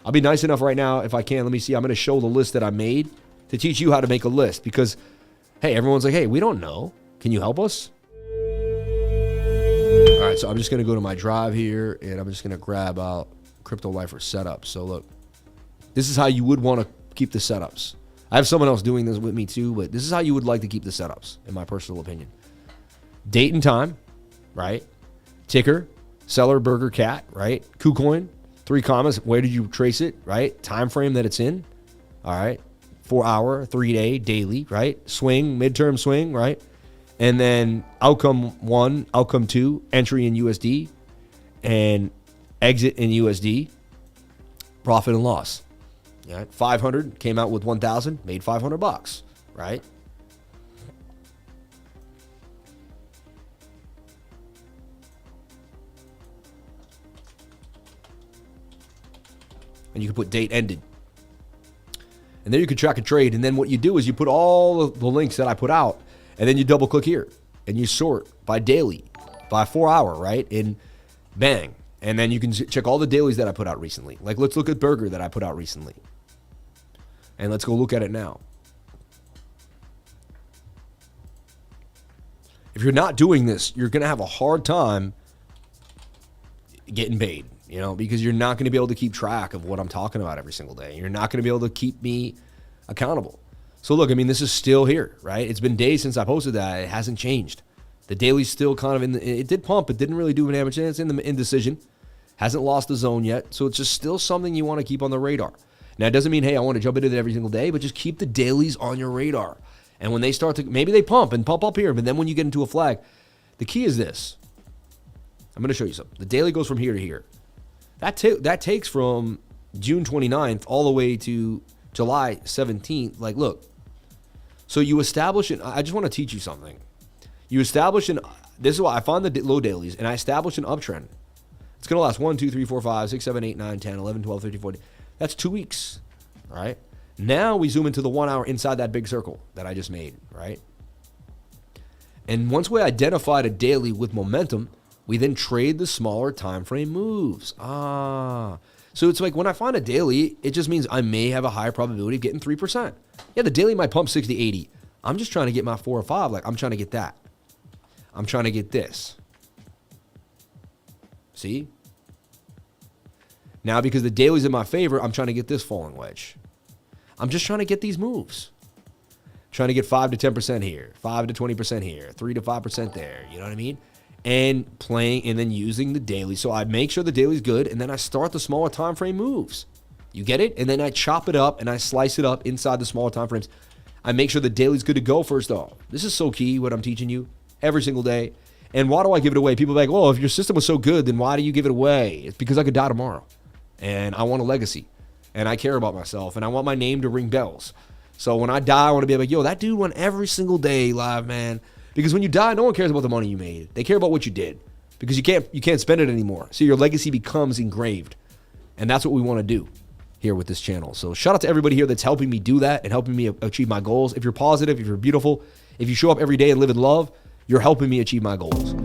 I'll be nice enough right now, if I can. Let me see. I'm going to show the list that I made to teach you how to make a list because, hey, everyone's like, hey, we don't know. Can you help us? All right, so I'm just going to go to my drive here, and I'm just going to grab out cryptolifer setup. So look, this is how you would want to keep the setups. I have someone else doing this with me too, but this is how you would like to keep the setups, in my personal opinion. Date and time, right? Ticker, seller, burger, cat, right? KuCoin, 3 commas. Where did you trace it, right? Time frame that it's in, all right? 4 hour, 3 day, daily, right? Swing, midterm swing, right? And then outcome 1, outcome 2, entry in USD, and exit in USD, profit and loss. Yeah, 500 came out with 1,000, made $500, right? And you can put date ended. And then you can track a trade. And then what you do is you put all of the links that I put out, and then you double click here and you sort by daily, by 4 hour, right? And bang. And then you can check all the dailies that I put out recently. Like, let's look at burger that I put out recently. And let's go look at it now. If you're not doing this, you're going to have a hard time getting paid, you know, because you're not going to be able to keep track of what I'm talking about every single day. You're not going to be able to keep me accountable. So look, I mean, this is still here, right? It's been days since I posted that. It hasn't changed. The daily's still kind of in the, it did pump. It didn't really do damage. It's in the indecision. Hasn't lost the zone yet. So it's just still something you want to keep on the radar. Now, it doesn't mean, hey, I want to jump into it every single day, but just keep the dailies on your radar. And when they start to, maybe they pump up here, but then when you get into a flag, the key is this. I'm going to show you something. The daily goes from here to here. That takes from June 29th all the way to July 17th. Like, look. So you establish it. I just want to teach you something. You establish this is why I find the low dailies, and I establish an uptrend. It's going to last 1, 2, 3, 4, 5, 6, 7, 8, 9, 10, 11, 12, 13, 14. That's 2 weeks, all right? Now we zoom into the 1 hour inside that big circle that I just made, right? And once we identified a daily with momentum, we then trade the smaller time frame moves. So it's like when I find a daily, it just means I may have a higher probability of getting 3%. Yeah, the daily might pump 60, 80. I'm just trying to get my 4 or 5. Like, I'm trying to get that. I'm trying to get this. See? Now, because the daily's in my favor, I'm trying to get this falling wedge. I'm just trying to get these moves. Trying to get 5 to 10% here, 5 to 20% here, 3 to 5% there. You know what I mean? And playing and then using the daily. So I make sure the daily's good, and then I start the smaller time frame moves. You get it? And then I chop it up and I slice it up inside the smaller time frames. I make sure the daily's good to go first off. This is so key, what I'm teaching you every single day. And why do I give it away? People are like, well, if your system was so good, then why do you give it away? It's because I could die tomorrow. And I want a legacy. And I care about myself. And I want my name to ring bells. So when I die, I want to be like, yo, that dude won every single day live, man. Because when you die, no one cares about the money you made. They care about what you did. Because you can't spend it anymore. So your legacy becomes engraved. And that's what we want to do here with this channel. So shout out to everybody here that's helping me do that and helping me achieve my goals. If you're positive, if you're beautiful, if you show up every day and live in love, you're helping me achieve my goals.